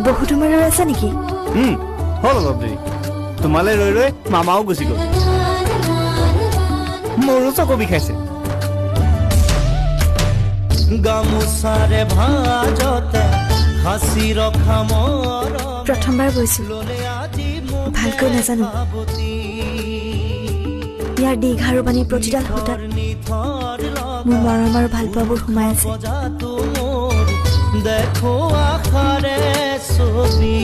বহুত সময় ৰৈ আছা নেকি? হ'ল অলপ দেৰি। তোমালৈ ৰৈ ৰৈ মামাও গুচি গ'ল। মোৰো চকু বিষাইছে। গামোচাৰে ভাজতে হাসি ৰখা মৰ প্ৰথমবাৰ গৈছো, ভালকৈ নাজানো। ইয়াৰ দীঘাৰু পানীৰ প্ৰতিডাল সূতাত মোৰ মৰম আৰু ভালপোৱাবোৰ সোমাই আছে। দেখো আশাৰে ছবি